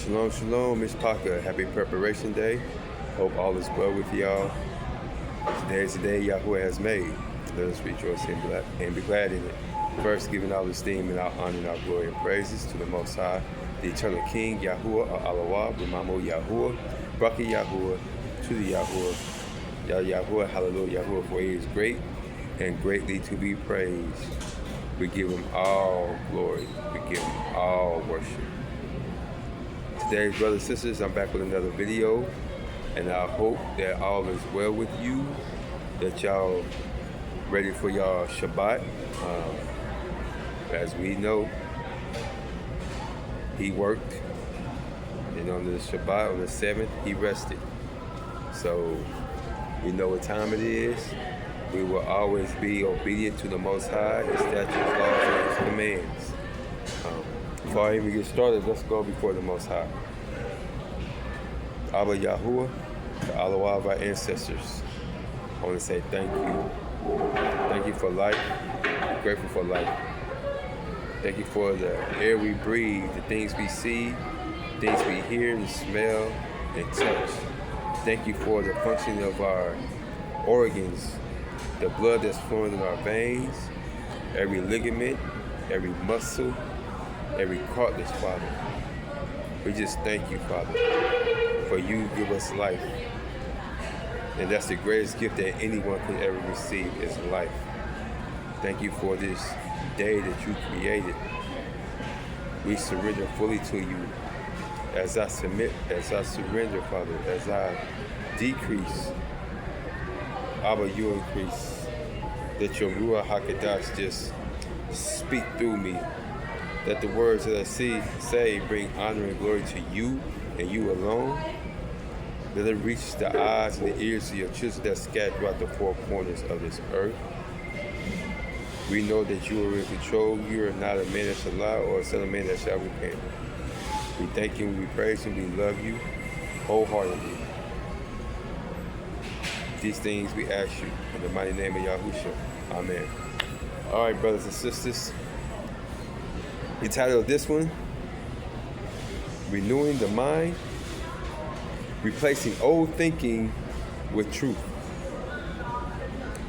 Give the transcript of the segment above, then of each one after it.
Shalom, shalom, Miss Parker. Happy Preparation Day. Hope all is well with y'all. Today is the day Yahweh has made. Let us rejoice and be glad in it. First, giving all esteem and our honor and our glory and praises to the Most High, the Eternal King, Yahuwah, Alawah, B'mamo Yahuwah, Braki Yahuwah, to the Yahuwah, Yahuwah, hallelujah, Yahuwah, for he is great and greatly to be praised. We give him all glory. We give him all worship. Today, brothers and sisters, I'm back with another video, and I hope that all is well with you, that y'all ready for y'all Shabbat. As we know, he worked, and on the Shabbat, on the 7th, he rested. So we know what time it is. We will always be obedient to the Most High, His statutes, laws, and His commands. Before I even get started, let's go before the Most High. Abba Yahuwah, the Allah of our ancestors, I want to say thank you. Thank you for life. I'm grateful for life. Thank you for the air we breathe, the things we see, things we hear and smell and touch. Thank you for the functioning of our organs, the blood that's flowing in our veins, every ligament, every muscle, every cartilage, Father. We just thank you, Father, for you give us life. And that's the greatest gift that anyone could ever receive is life. Thank you for this day that you created. We surrender fully to you. As I surrender, Father, as I decrease, Abba, you increase. That your Ruach HaKodesh just speak through me. That the words that I say bring honor and glory to you and you alone. Let it reach the eyes and the ears of your children that scattered throughout the four corners of this earth. We know that you are in control. You are not a man that shall lie or a son of man that shall repent. We thank you, we praise you, we love you wholeheartedly. These things we ask you in the mighty name of Yahushua. Amen. All right, brothers and sisters. The title of this one, Renewing the Mind, Replacing Old Thinking with Truth.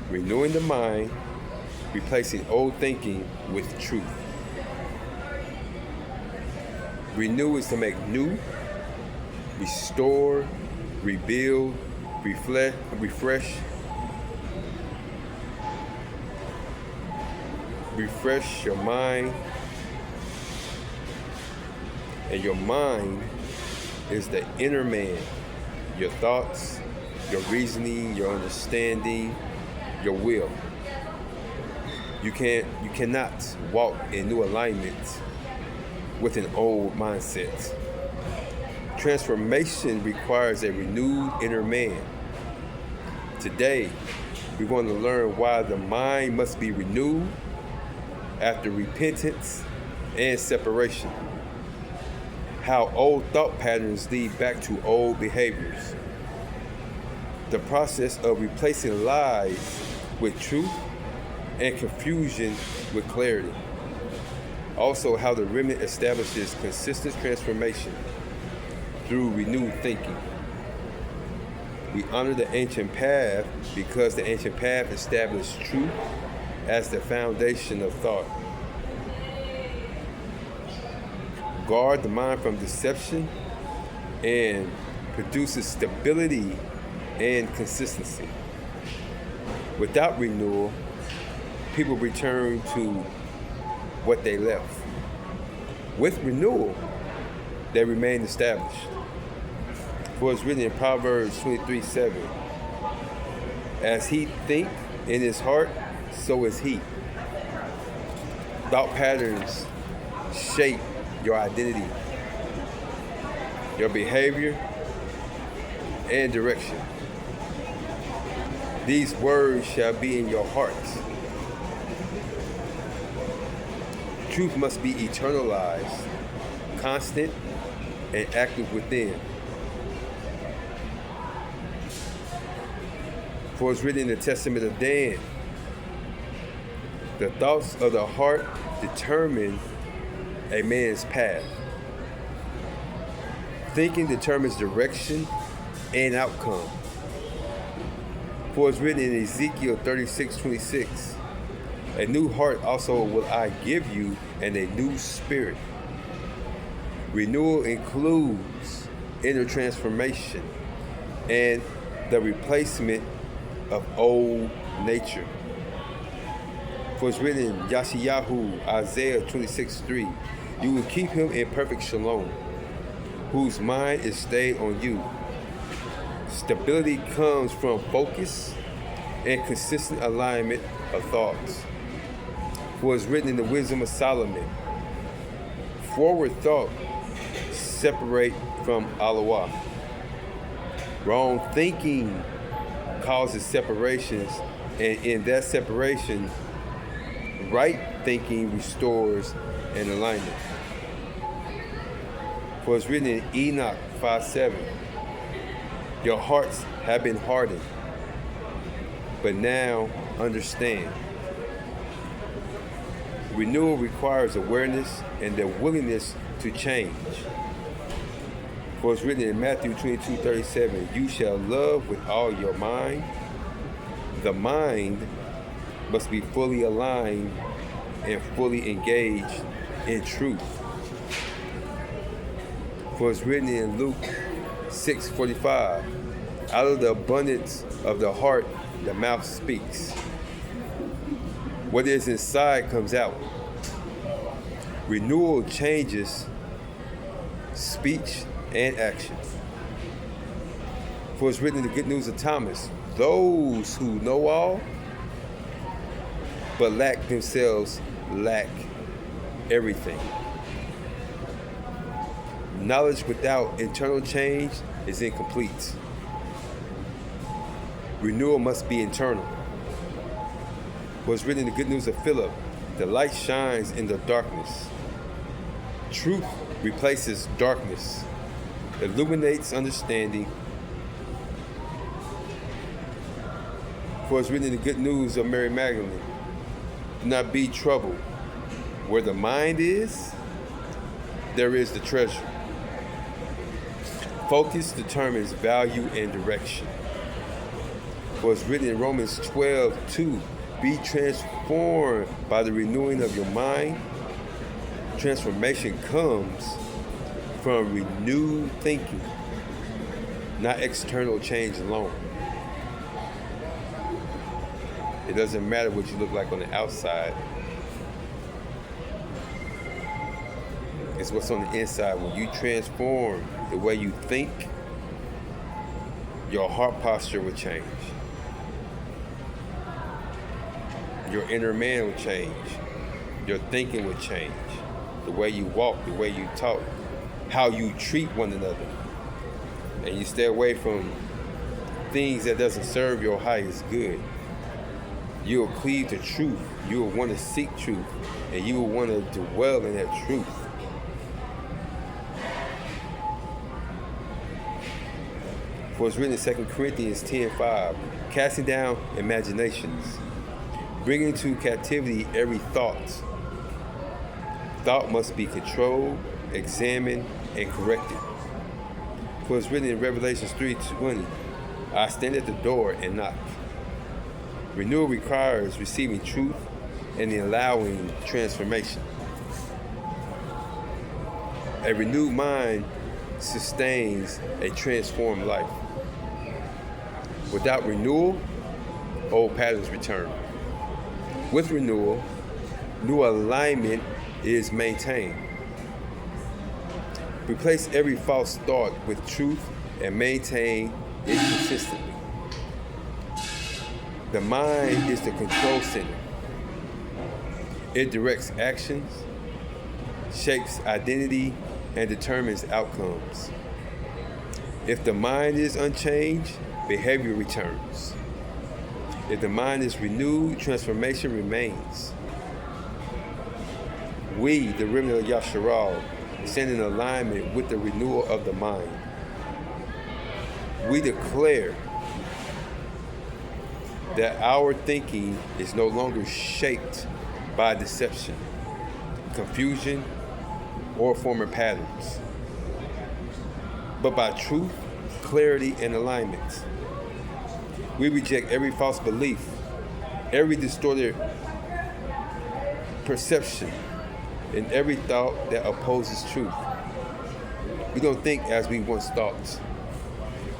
Renewing the mind, replacing old thinking with truth. Renew is to make new, restore, rebuild, refresh your mind. And your mind is the inner man. Your thoughts, your reasoning, your understanding, your will. You cannot walk in new alignment with an old mindset. Transformation requires a renewed inner man. Today, we're going to learn why the mind must be renewed after repentance and separation. How old thought patterns lead back to old behaviors. The process of replacing lies with truth and confusion with clarity. Also, how the remnant establishes consistent transformation through renewed thinking. We honor the ancient path because the ancient path established truth as the foundation of thought. Guard the mind from deception and produces stability and consistency. Without renewal, people return to what they left. With renewal, they remain established. For it's written in Proverbs 23:7, as he think in his heart, so is he. Thought patterns shape your identity, your behavior, and direction. These words shall be in your heart. Truth must be eternalized, constant, and active within. For it's written in the Testament of Dan, the thoughts of the heart determine a man's path. Thinking determines direction and outcome. For it's written in Ezekiel 36:26, a new heart also will I give you, and a new spirit. Renewal includes inner transformation and the replacement of old nature. For it's written in Yeshayahu, Isaiah 26:3, you will keep him in perfect shalom, whose mind is stayed on you. Stability comes from focus and consistent alignment of thoughts. For it's written in the Wisdom of Solomon, forward thought separate from alawah. Wrong thinking causes separations, and in that separation, right thinking restores an alignment. For it's written in Enoch 5:7, your hearts have been hardened, but now understand. Renewal requires awareness and the willingness to change. For it's written in Matthew 22:37, you shall love with all your mind. The mind must be fully aligned and fully engaged in truth. For it's written in Luke 6:45, out of the abundance of the heart, the mouth speaks. What is inside comes out. Renewal changes speech and action. For it's written in the Good News of Thomas, those who know all but lack themselves lack everything. Knowledge without internal change is incomplete. Renewal must be internal. For it's written in the Good News of Philip, the light shines in the darkness. Truth replaces darkness, illuminates understanding. For it's written in the Good News of Mary Magdalene, do not be troubled. Where the mind is, there is the treasure. Focus determines value and direction. For it's written in Romans 12:2, be transformed by the renewing of your mind. Transformation comes from renewed thinking, not external change alone. It doesn't matter what you look like on the outside. It's what's on the inside. When you transform the way you think, your heart posture will change. Your inner man will change. Your thinking will change. The way you walk, the way you talk, how you treat one another. And you stay away from things that doesn't serve your highest good. You'll cleave to truth. You will want to seek truth. And you will want to dwell in that truth. For it's written in 2 Corinthians 10:5, casting down imaginations, bringing into captivity every thought. Thought must be controlled, examined, and corrected. For it's written in Revelation 3:20, I stand at the door and knock. Renewal requires receiving truth and allowing transformation. A renewed mind sustains a transformed life. Without renewal, old patterns return. With renewal, new alignment is maintained. Replace every false thought with truth and maintain it consistently. The mind is the control center. It directs actions, shapes identity, and determines outcomes. If the mind is unchanged, behavior returns. If the mind is renewed, transformation remains. We, the remnant of Yasharal, stand in alignment with the renewal of the mind. We declare that our thinking is no longer shaped by deception, confusion, or former patterns. but by truth, clarity, and alignment. We reject every false belief, every distorted perception, and every thought that opposes truth. We don't think as we once thought.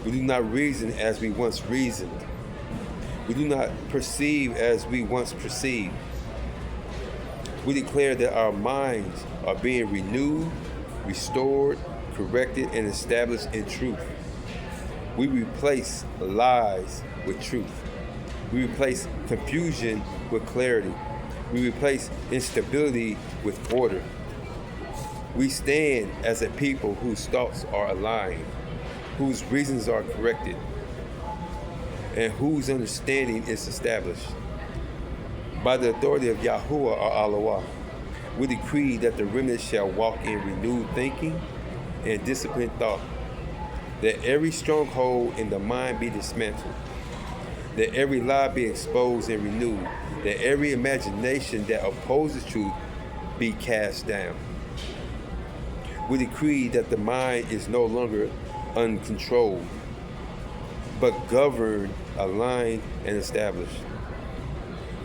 We do not reason as we once reasoned. We do not perceive as we once perceived. We declare that our minds are being renewed, restored, corrected, and established in truth. We replace lies with truth. We replace confusion with clarity. We replace instability with order. We stand as a people whose thoughts are aligned, whose reasons are corrected, and whose understanding is established. By the authority of Yahuwah or Allah, we decree that the remnant shall walk in renewed thinking and disciplined thought, that every stronghold in the mind be dismantled, that every lie be exposed and renewed, that every imagination that opposes truth be cast down. We decree that the mind is no longer uncontrolled, but governed, aligned, and established.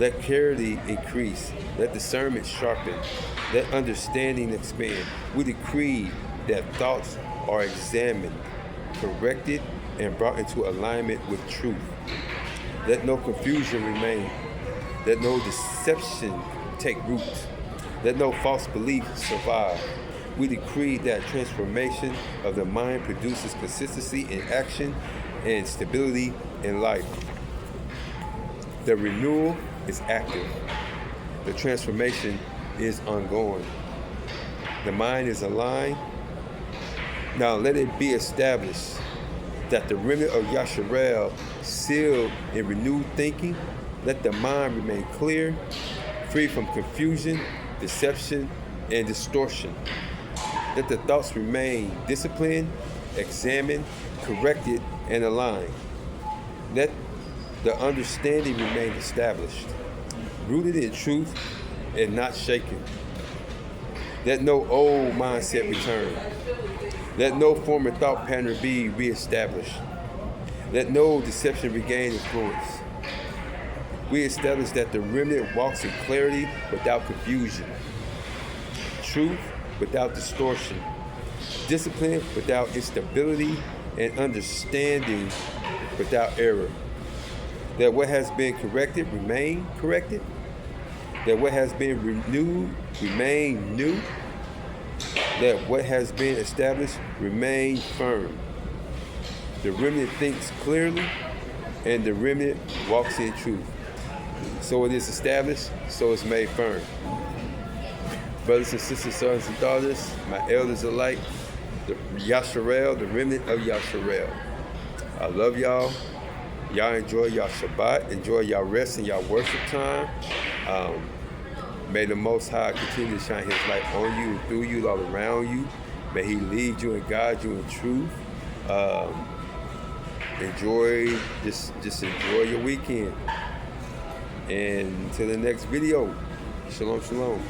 Let clarity increase, let discernment sharpen, let understanding expand. We decree that thoughts are examined, corrected, and brought into alignment with truth. Let no confusion remain. Let no deception take root. Let no false belief survive. We decree that transformation of the mind produces consistency in action and stability in life. The renewal is active. The transformation is ongoing. The mind is aligned. Now let it be established that the remnant of Yasharel, sealed in renewed thinking, let the mind remain clear, free from confusion, deception, and distortion. Let the thoughts remain disciplined, examined, corrected, and aligned. Let the understanding remain established, rooted in truth and not shaken. Let no old mindset return. Let no former thought pattern be reestablished. Let no deception regain influence. We establish that the remnant walks in clarity without confusion, truth without distortion, discipline without instability, and understanding without error. That what has been corrected remain corrected. That what has been renewed remain new. That what has been established remain firm. The remnant thinks clearly, and the remnant walks in truth. So it is established, so it's made firm. Brothers and sisters, sons and daughters, my elders alike, the Yasharel, the remnant of Yasharel. I love y'all. Y'all enjoy y'all Shabbat. Enjoy y'all rest and y'all worship time. May the Most High continue to shine His light on you and through you, all around you. May He lead you and guide you in truth. Just enjoy your weekend. And until the next video, shalom, shalom.